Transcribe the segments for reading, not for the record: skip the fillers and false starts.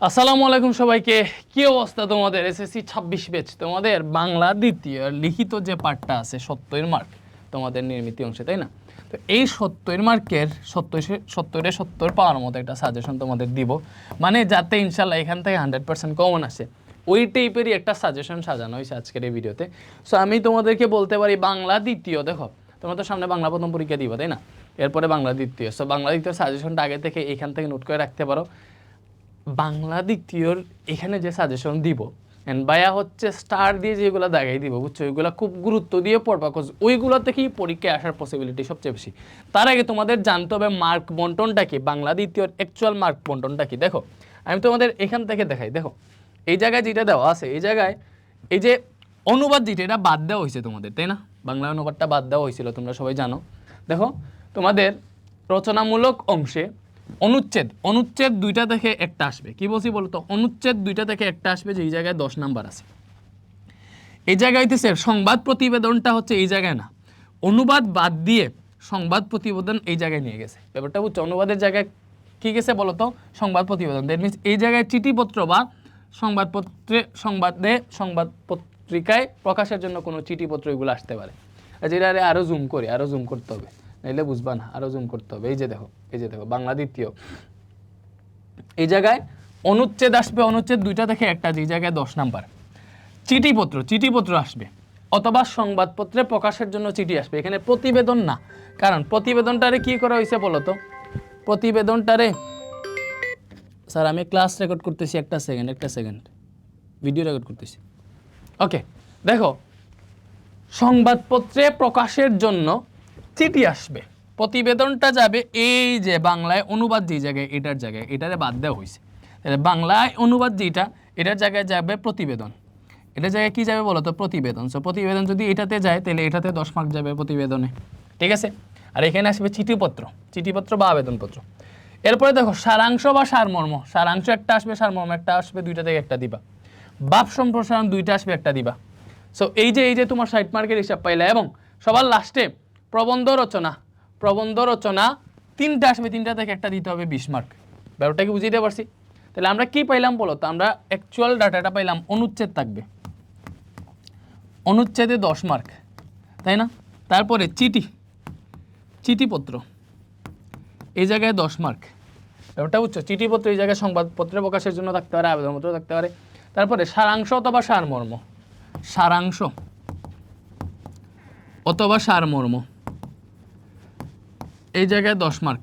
আসসালামু আলাইকুম সবাইকে। কি অবস্থা তোমাদের? এসএসসি 26 ব্যাচ তোমাদের বাংলা দ্বিতীয় লিখিত যে পার্টটা আছে 70 মার্ক তোমাদের নির্মিত অংশে, তাই না? তো এই 70 মার্কের 70 পাওয়ার মতো একটা সাজেশন তোমাদের দিব, মানে যাতে ইনশাল্লাহ এখান থেকে 100% কমন আসে ওই টাইপেরই একটা সাজেশন সাজানো হয়েছে আজকের এই ভিডিওতে। সো আমি তোমাদেরকে বলতে পারি বাংলা দ্বিতীয়, দেখো তোমরা তো সামনে বাংলা প্রথম পরীক্ষা দিবা, তাই না? এরপরে বাংলা দ্বিতীয়। সো বাংলা দ্বিতীয় সাজেশনটা আগে থেকে এখান থেকে নোট করে রাখতে পারো। বাংলা দ্বিতীয়র এখানে যে সাজেশন দিব এন্ড বায়া হচ্ছে স্টার দিয়ে যেগুলো দেখাই দিব, বুঝছো? ওইগুলো খুব গুরুত্ব দিয়ে পড়বা, কজ ওইগুলো থেকেই পরীক্ষায় আসার পসিবিলিটি সবচেয়ে বেশি। তার আগে তোমাদের জানতে হবে মার্ক বন্টনটা কি, বাংলা দ্বিতীয়র অ্যাকচুয়াল মার্ক বন্টনটা কি। দেখো আমি তোমাদের এখান থেকে দেখাই। দেখো এই জায়গায় যেটা দেওয়া আছে, এই জায়গায় এই যে অনুবাদ যেটা, এটা বাদ দেওয়া হয়েছে তোমাদের, তাই না? বাংলা অনুবাদটা বাদ দেওয়া হয়েছিল, তোমরা সবাই জানো। দেখো তোমাদের রচনামূলক অংশে অনুচ্ছেদ দুইটা থেকে একটা আসবে। কি বলছি বলতো? অনুচ্ছেদ দুইটা থেকে একটা আসবে, যে এই জায়গায় 10 নাম্বার আছে। এই জায়গায় হইতেছে সংবাদ প্রতিবেদনটা হচ্ছে এই জায়গায় না, অনুবাদ বাদ দিয়ে সংবাদ প্রতিবেদন এই জায়গায় নিয়ে গেছে। ব্যাপারটা বুঝছো? অনুবাদের জায়গায় কি গেছে বলতো? সংবাদ প্রতিবেদন। দ্যাট মিনস এই জায়গায় চিঠিপত্র বা সংবাদ পত্রিকায় প্রকাশের জন্য কোনো চিঠিপত্র এগুলো আসতে পারে। যেটা আরও জুম করতে হবে, নাইলে বুঝবা না। আরও জুম করতে হবে। এই যে দেখো বাংলা দ্বিতীয়, এই জায়গায় অনুচ্ছেদ আসবে, অনুচ্ছেদ দুইটা থেকে একটা, যে জায়গায় 10 নাম্বার। চিঠিপত্র আসবে, অথবা সংবাদপত্রে প্রকাশের জন্য চিঠি আসবে। এখানে প্রতিবেদন না, কারণ প্রতিবেদনটারে কি করা হয়েছে বলতো? প্রতিবেদনটারে, স্যার আমি ক্লাস রেকর্ড করতেছি, একটা সেকেন্ড ভিডিও রেকর্ড করতেছি। ওকে, দেখো সংবাদপত্রে প্রকাশের জন্য চিঠি আসবে, প্রতিবেদনটা যাবে এই যে বাংলায় অনুবাদ যে জায়গায়, এটারে বাদ দেওয়া হয়েছে। তাহলে বাংলায় অনুবাদ যেটা, এটার জায়গায় যাবে প্রতিবেদন। এটার জায়গায় কি যাবে বলতো? প্রতিবেদন। সো প্রতিবেদন যদি এটাতে যায় তাহলে এটাতে 10 মার্ক যাবে প্রতিবেদনে, ঠিক আছে? আর এখানে আসবে চিঠিপত্র বা আবেদনপত্র। এরপরে দেখো সারাংশ বা সারমর্ম। সারাংশ একটা আসবে, সারমর্ম একটা আসবে, দুইটা থেকে একটা দিবা। ভাব সম্প্রসারণ দুইটা আসবে, একটা দিবা। সো এই যে তোমার 60 মার্কের হিসাব পাইলা। এবং সবার লাস্টে প্রবন্ধ রচনা তিনটা আসবে, তিনটা থেকে একটা দিতে হবে 20 মার্ক। ব্যাপারটা কি বুঝিয়ে দিতে পারছি? তাহলে আমরা কি পাইলাম বলো তো? আমরা অ্যাকচুয়াল ডাটাটা পাইলাম, অনুচ্ছেদ থাকবে, অনুচ্ছেদে 10 মার্ক, তাই না? তারপরে চিঠিপত্র এই জায়গায় 10 মার্ক। ব্যাপারটা বুঝছো? চিঠিপত্র এই জায়গায় সংবাদপত্রে প্রকাশের জন্য থাকতে পারে, আবেদনপত্র থাকতে পারে। তারপরে সারাংশ অথবা সারমর্ম এই জায়গায় 10 মার্ক।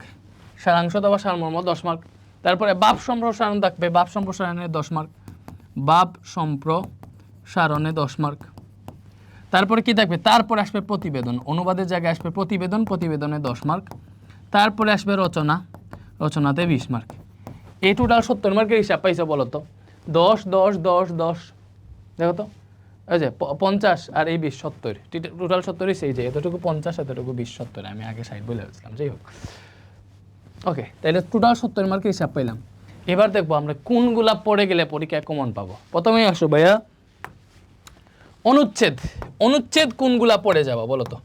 সারাংশ অথবা সারমর্ম 10 মার্ক। তারপরে ভাব সম্প্রসারণ থাকবে, ভাব সম্প্রসারণে 10 মার্ক, ভাব সম্প্রসারণে 10 মার্ক। তারপরে কি থাকবে? তারপরে আসবে প্রতিবেদন, অনুবাদের জায়গায় আসবে প্রতিবেদনে 10 মার্ক। তারপরে আসবে রচনাতে 20 মার্ক। এই টোটাল 70 মার্কের হিসাব পাইছে বলো তো? 10 10 10 10, দেখো তো, ওই যে 50 আর এই 20, 70, টোটাল 70। সেই যে এতটুকু 50, এতটুকু 20, 70। আমি আগে 60 বলে ফেলছিলাম, যাই হোক। ওকে, তাহলে টোটাল 70 মার্কের হিসাব পাইলাম। এবার দেখবো আমরা কোনগুলা পড়ে গেলে পরীক্ষায় কমন পাবো। প্রথমেই আসো ভাইয়া অনুচ্ছেদ কোনগুলা পড়ে যাওয়া বলো তো?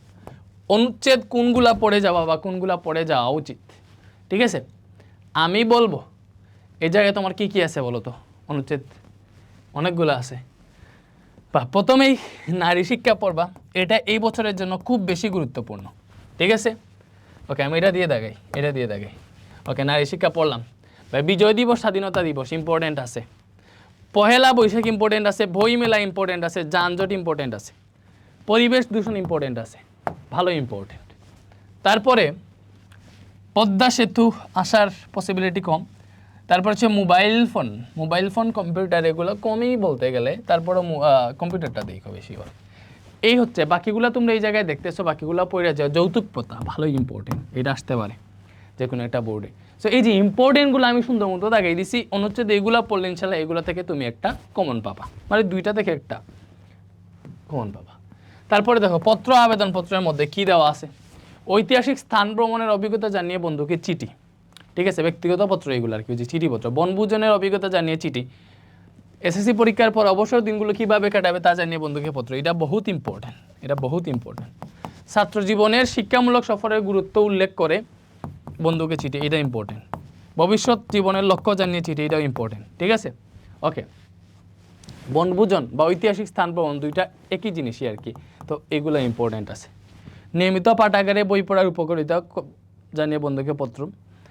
অনুচ্ছেদ কোনগুলা পড়ে যাওয়া বা কোনগুলা পড়ে যাওয়া উচিত, ঠিক আছে? আমি বলবো এই জায়গায় তোমার কি আছে বলো তো? অনুচ্ছেদ অনেকগুলো আছে। প্রথমেই নারী শিক্ষা পড়বা, এটা এই বছরের জন্য খুব বেশি গুরুত্বপূর্ণ, ঠিক আছে? ওকে, আমি এটা দিয়ে দেখাই। ওকে, নারী শিক্ষা পড়লাম। ভাই বিজয় দিবস, স্বাধীনতা দিবস ইম্পর্টেন্ট আছে, পহেলা বৈশাখ ইম্পর্টেন্ট আছে, বইমেলা ইম্পর্টেন্ট আছে, যানজট ইম্পর্টেন্ট আছে, পরিবেশ দূষণ ইম্পর্টেন্ট আছে, ভালো ইম্পর্টেন্ট। তারপরে পদ্মা সেতু আসার পসিবিলিটি কম। তারপর হচ্ছে মোবাইল ফোন কম্পিউটার, এগুলো কমই বলতে গেলে। তারপরে কম্পিউটারটা দেখো বেশি হয়। এই হচ্ছে, বাকিগুলো তোমরা এই জায়গায় দেখতেছো, বাকিগুলো পড়ে যাও। যৌতুক প্রথা ভালো ইম্পর্টেন্ট, এটা আসতে পারে যে কোনো একটা বোর্ডে। সো এই যে ইম্পর্টেন্টগুলো আমি সুন্দর মতো দেখাই দিছি। অনুচ্ছেদ এইগুলো পড়লে ইনশাল্লাহ এগুলো থেকে তুমি একটা কমন পাবা, মানে দুইটা থেকে একটা কমন পাবা। তারপরে দেখো আবেদনপত্রের মধ্যে কি দেওয়া আছে? ঐতিহাসিক স্থান ভ্রমণের অভিজ্ঞতা জানিয়ে বন্ধুকে চিঠি, ঠিক আছে? ব্যক্তিগত পত্র এগুলো আর কি, যে চিঠিপত্র। বনভোজনের অভিজ্ঞতা জানিয়ে চিঠি। এসএসসি পরীক্ষার পর অবসর দিনগুলো কীভাবে কাটাবে তা জানিয়ে বন্ধুকে পত্র, এটা বহুত ইম্পর্টেন্ট। ছাত্র জীবনের শিক্ষামূলক সফরের গুরুত্ব উল্লেখ করে বন্ধুকে চিঠি, এটা ইম্পর্টেন্ট। ভবিষ্যৎ জীবনের লক্ষ্য জানিয়ে চিঠি, এটাও ইম্পর্টেন্ট। ঠিক আছে, ওকে। বনভোজন বা ঐতিহাসিক স্থান ভ্রমণ দুইটা একই জিনিসই আর কি, তো এগুলো ইম্পর্টেন্ট আছে। নিয়মিত পাঠাগারে বই পড়ার উপকারিতা জানিয়ে বন্ধুকে পত্র,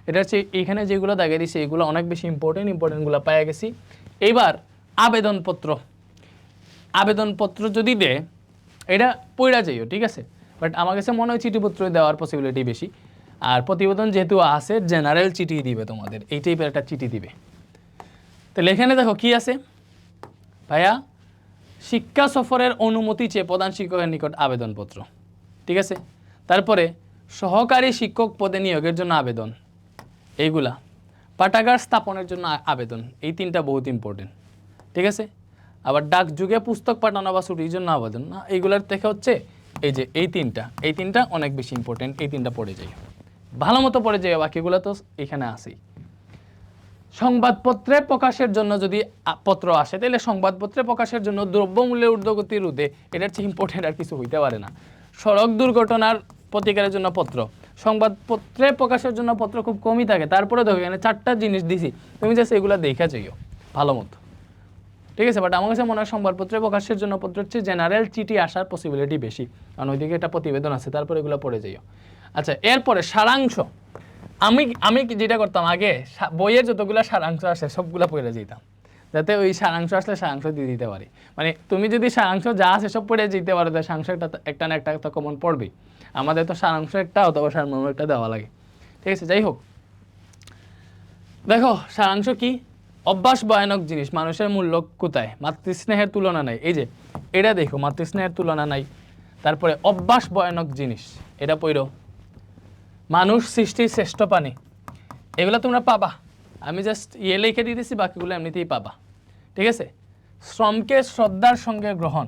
এটা হচ্ছে এইখানে যেগুলো দাগে দিছে এগুলো অনেক বেশি ইম্পর্টেন্টগুলো পাওয়া গেছি। এইবার আবেদনপত্র, আবেদনপত্র যদি দেয় এটা পড়া যাইও, ঠিক আছে, বাট আমার কাছে মনে হয় চিঠিপত্র দেওয়ার পসিবিলিটি বেশি। আর প্রতিবেদন যেহেতু আছে জেনারেল চিঠি দিবে তোমাদের, এই টাইপের একটা চিঠি দিবে। তাহলে এখানে দেখো কি আছে ভাইয়া, শিক্ষা সফরের অনুমতি চেয়ে প্রধান শিক্ষকের নিকট আবেদনপত্র, ঠিক আছে। তারপরে সহকারী শিক্ষক পদে নিয়োগের জন্য আবেদন, এইগুলা, পাঠাগার স্থাপনের জন্য আবেদন, এই তিনটা বহুত ইম্পর্টেন্ট, ঠিক আছে। আবার ডাক যুগে পুস্তক পাঠানো বা ছুটির জন্য আবেদন, না এইগুলার থেকে হচ্ছে এই যে এই তিনটা অনেক বেশি ইম্পর্টেন্ট, এই তিনটা পড়ে যাই, ভালো মতো পড়ে যাই, বাকিগুলো তো এখানে আসেই। সংবাদপত্রে প্রকাশের জন্য যদি পত্র আসে তাহলে সংবাদপত্রে প্রকাশের জন্য দ্রব্যমূল্যের ঊর্ধ্বগতি রোধে, এটার চেয়ে ইম্পর্টেন্ট আর কিছু হইতে পারে না। সড়ক দুর্ঘটনার প্রতিকারের জন্য পত্র, সংবাদপত্রে প্রকাশের জন্য পত্র খুব কমই থাকে, তারপরে দেখো এখানে 4টা জিনিস দিছি, তুমি জাস্ট এগুলো দেখা যাইও ভালো মতো, ঠিক আছে। বাট আমার কাছে মনে হয় সংবাদপত্রে প্রকাশের জন্য পত্র হচ্ছে জেনারেল চিঠি আসার পসিবিলিটি বেশি, কারণ ওইদিকে একটা প্রতিবেদন আছে, তারপরে এগুলো পড়ে যাইও। আচ্ছা, এরপরে সারাংশ, আমি যেটা করতাম আগে, বইয়ের যতগুলো সারাংশ আসে সবগুলো পড়ে যেতাম, যাতে ওই সারাংশ আসলে সারাংশ দিয়ে দিতে পারি। মানে তুমি যদি সারাংশ যা আছে সব পড়ে যেতে পারো, তাহলে সারাংশ একটা না একটা তো কমন পড়বেই। আমাদের তো সারাংশ একটা অথবা সারমর্ম একটা দেওয়া লাগে, ঠিক আছে। যাই হোক, দেখো সারাংশ কি, অভ্যাস ভয়ানক জিনিস, মানুষের মূল্য কোথায়, মাতৃস্নেহের তুলনা নাই, এই যে এটা দেখো মাতৃস্নেহের তুলনা নাই। তারপরে অভ্যাস ভয়ানক জিনিস, এটা পড়ো। মানুষ সৃষ্টির শ্রেষ্ঠ প্রাণী, এগুলো তোমরা পাবা, আমি জাস্ট লিখে দিতেছি, বাকিগুলো এমনিতেই পাবা, ঠিক আছে। শ্রমকে শ্রদ্ধার সঙ্গে গ্রহণ,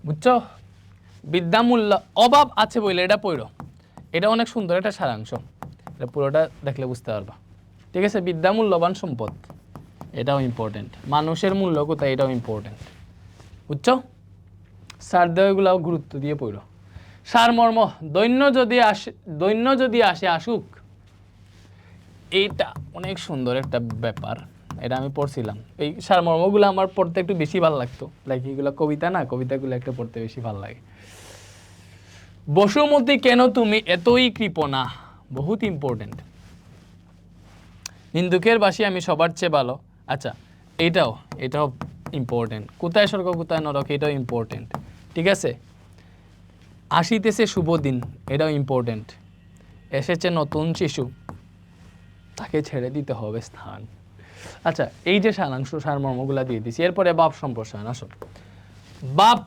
বুঝছো। বিদ্যামূল্য, অভাব আছে বলে এটা পড়ো, এটা অনেক সুন্দর একটা সারাংশ, এটা পুরোটা দেখলে বুঝতে পারবা, ঠিক আছে। বিদ্যামূল্যবান সম্পদ, এটাও ইম্পর্টেন্ট। মানুষের মূল্য কোথায়, এটাও ইম্পর্টেন্ট, বুঝছো। সার দেওয়াগুলাও গুরুত্ব দিয়ে পড়ো। সারমর্ম, দৈন্য যদি আসে আসুক, এইটা অনেক সুন্দর একটা ব্যাপার, এটা আমি পড়ছিলাম। এই সারমর্মগুলো আমার পড়তে একটু বেশি ভালো লাগতো, লাইক এগুলো কবিতা না, কবিতাগুলো একটু পড়তে বেশি ভালো লাগে। বসুমতী কেন তুমি এতই কৃপণা, বহুত ইম্পর্টেন্ট। নিন্দুকের বাসি আমি সবার চেয়ে ভালো, আচ্ছা এটাও ইম্পর্টেন্ট। কোথায় স্বর্গ কোথায় নরক, এটাও ইম্পর্টেন্ট, ঠিক আছে। আসিতেছে শুভ দিন, এটাও ইম্পর্টেন্ট। এসেছে নতুন শিশু, তাকে ছেড়ে দিতে হবে স্থান। আচ্ছা, এই যে সারাংশ সারমর্মগুলো দিয়ে দিচ্ছি। এরপরে ভাব সম্প্রসারণ, আসো ভাব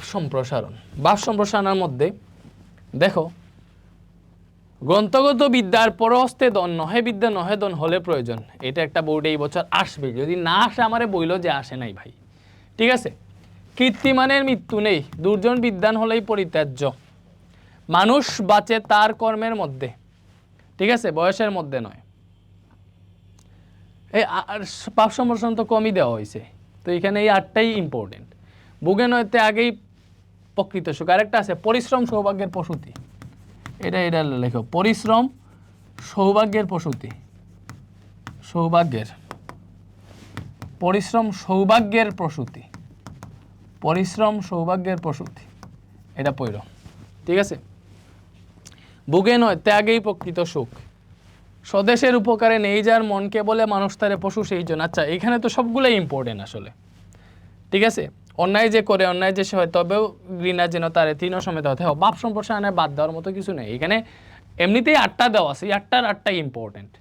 সম্প্রসারণের মধ্যে দেখো, গ্রন্থগত বিদ্যার পরহস্তে দন, নহে বিদ্যা নহে দন হলে প্রয়োজন, এটা একটা বোর্ডে এই বছর আসবে, যদি না আসে আমারে বইল যে আসে নাই ভাই, ঠিক আছে। কীর্তিমানের মৃত্যু নেই, দুর্জন বিদ্বান হলেই পরিত্যাজ্য, মানুষ বাঁচে তার কর্মের মধ্যে, ঠিক আছে, বয়সের মধ্যে নয়। এই পাপ সম্প্রসারণ তো কমই দেওয়া হয়েছে, তো এখানে এই 8টাই ইম্পর্টেন্ট। বুকে নয়তে আগেই প্রকৃত সুখ, আরেকটা আছে পরিশ্রম সৌভাগ্যের প্রসূতি, এটা লেখো, পরিশ্রম সৌভাগ্যের প্রসূতি, পরিশ্রম সৌভাগ্যের প্রসূতি, এটা পড়ো, ঠিক আছে। বুকে নয় ত্যাগেই প্রকৃত সুখ, স্বদেশের উপকারে নেই যার মনকে বলে মানুষ তারে পশু সেই জন। আচ্ছা, এখানে তো সবগুলোই ইম্পর্টেন্ট আসলে, ঠিক আছে। অন্যায় যে করে, অন্যায় যে হয়, তবেও ঘৃণা যেন তারে তৃণ সমেত হতে হবে। বাপ সম্প্রসারণে বাদ দেওয়ার মতো কিছু নেই এখানে, এমনিতেই 8টা দেওয়া আছে, 8টাই ইম্পর্টেন্ট।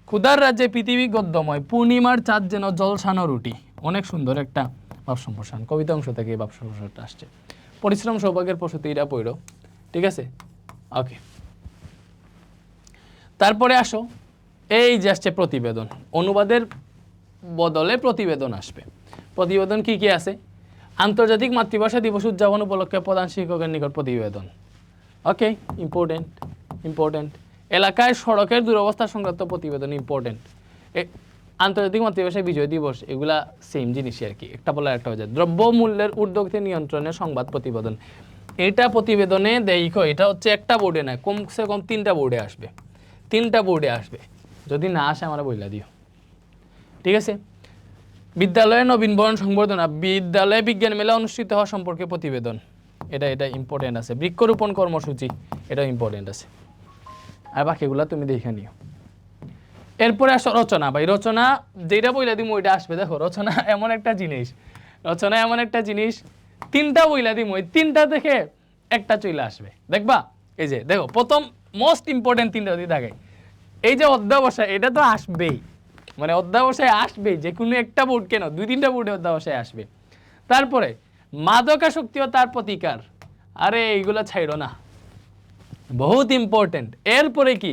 ক্ষুধার রাজ্যে পৃথিবী গদ্যময়, পূর্ণিমার চাঁদ যেন জলসানো রুটি, অনেক সুন্দর একটা বাপ সম্প্রসারণ, কবিতা অংশ থেকে এই বাপ সম্প্রসারণটা আসছে। পরিশ্রম সৌভাগ্যের প্রসূতি, এটা পড়ো, ঠিক আছে, ওকে। তারপরে আসো, এই যে আসছে প্রতিবেদন, অনুবাদের বদলে প্রতিবেদন আসবে। প্রতিবেদন কি কি আছে, আন্তর্জাতিক মাতৃভাষা দিবস উদযাপন উপলক্ষে প্রধান শিক্ষকের নিকট প্রতিবেদন, ওকে, ইম্পর্টেন্ট। এলাকায় সড়কের দুরবস্থা সংক্রান্ত প্রতিবেদন, ইম্পর্টেন্ট। আন্তর্জাতিক মাতৃভাষা বিজয় দিবস, এগুলা সেম জিনিসই আর কি, একটা বলে একটা হয়ে যায়। দ্রব্য মূল্যের ঊর্ধ্বগতি নিয়ন্ত্রণের সংবাদ প্রতিবেদন, এটা প্রতিবেদনে দেখো, এটা হচ্ছে একটা বোর্ডে না, কমসে কম 3টা বোর্ডে আসবে, যদি না আসে আমরা বইলা দিও, ঠিক আছে? বিদ্যালয়ে নবীনবরণ সংবর্ধনা, বিদ্যালয়ে বিজ্ঞান মেলা অনুষ্ঠিত হওয়া সম্পর্কে প্রতিবেদন, এটা ইম্পর্টেন্ট আছে। বৃক্ষরোপণ কর্মসূচি, এটা ইম্পর্টেন্ট আছে। আর বাকিগুলা তুমি দেখে নিও। এরপরে আসো রচনা। ভাই রচনা যেটা বইলা দিম ওইটা আসবে। দেখো রচনা এমন একটা জিনিস, তিনটা বইলা দিম, ওই তিনটা দেখে একটা চলে আসবে, দেখবা? এই যে দেখো প্রথম মোস্ট ইম্পর্টেন্ট তিনটা যদি থাকে, এই যে অধ্যাবসায়, এটা তো আসবেই, মানে অধ্যাবসায় আসবেই, যে কোনো একটা বোর্ড কেন 2-3টা বোর্ডে অধ্যাবসায় আসবে। তারপরে মাদকাসক্তি ও তার প্রতিকার, আরে এইগুলো ছাইড়ো না, বহুত ইম্পর্টেন্ট। এরপরে কি,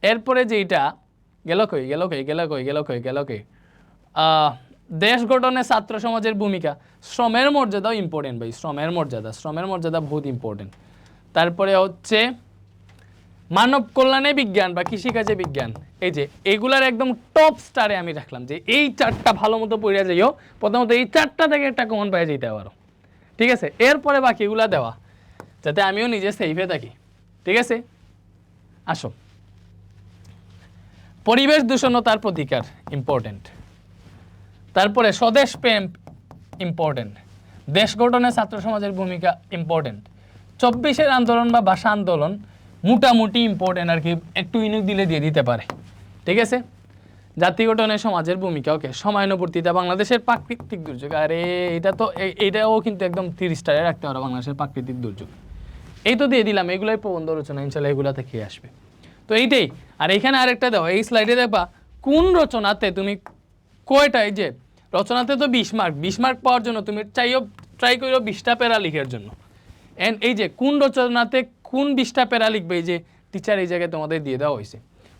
এরপরে যেটা গেল কই দেশ গঠনে ছাত্র সমাজের ভূমিকা, শ্রমের মর্যাদাও ইম্পর্টেন্ট ভাই, শ্রমের মর্যাদা বহুত ইম্পর্টেন্ট। তারপরে হচ্ছে মানব কল্যাণে বিজ্ঞান বা কৃষিকাজে বিজ্ঞান, এই যে এগুলার একদম টপ স্টারে আমি রাখলাম যে এই চারটা ভালো মতো পড়িয়া যাইও। প্রথমত এই চারটা থেকে একটা কমন পাই যেতে পারো, ঠিক আছে? এরপরে বাকিগুলা দেওয়া, যাতে আমিও নিজে সেফে থাকি, ঠিক আছে? আসো, পরিবেশ দূষণ ও তার প্রতিকার ইম্পর্টেন্ট। তারপরে স্বদেশ প্রেম ইম্পর্টেন্ট। দেশ গঠনে ছাত্র সমাজের ভূমিকা ইম্পর্টেন্ট। 24-এর আন্দোলন বা ভাষা আন্দোলন মোটামুটি ইম্পর্টেন্ট আর কি, একটু ইউনিক দিলে দিয়ে দিতে পারে, ঠিক আছে? জাতি গঠনে সমাজের ভূমিকা, ওকে। সময়ানুবর্তিতা, বাংলাদেশের প্রাকৃতিক দুর্যোগ, আরে এটা তো এইটাও কিন্তু একদম 30 স্টারে রাখতে পারো, বাংলাদেশের প্রাকৃতিক দুর্যোগ। এই তো দিয়ে দিলাম, এগুলোই প্রবন্ধ রচনা, ইনশাল্লাহ এগুলা থেকে আসবে। তো এইটাই। আর এখানে আরেকটা দাও, এই স্লাইডে দেখবা কোন রচনাতে তুমি কয়টা, এই যে রচনাতে তো 20 মার্ক, 20 মার্ক পাওয়ার জন্য তুমি ট্রাই করো 20টা প্যারা লিখার জন্য। এন্ড এই যে কোন রচনাতে কোন 20টা প্যারা লিখবে, এই যে টিচার এই জায়গায় তোমাদের দিয়ে দেওয়া হয়েছে,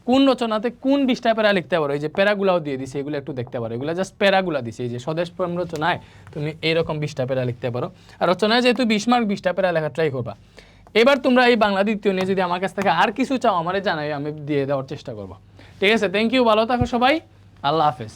কোন রচনাতে কোন 20টা প্যারা লিখতে পারো, এই যে প্যারাগুলাও দিয়ে দিছে, এগুলো একটু দেখতে পারো, এগুলো জাস্ট প্যারাগুলা দিছে। এই যে স্বদেশ প্রেম রচনায় তুমি এইরকম 20টা প্যারা লিখতে পারো। আর রচনায় যেহেতু 20 মার্ক, 20টা প্যারা লেখা ট্রাই করবা। এবার তোমরা এই বাংলা দ্বিতীয় নিয়ে যদি আমার কাছ থেকে আর কিছু চাও আমারে জানাই, আমি দিয়ে দেওয়ার চেষ্টা করবো, ঠিক আছে? থ্যাংক ইউ, ভালো থাকো সবাই, আল্লাহ হাফেজ।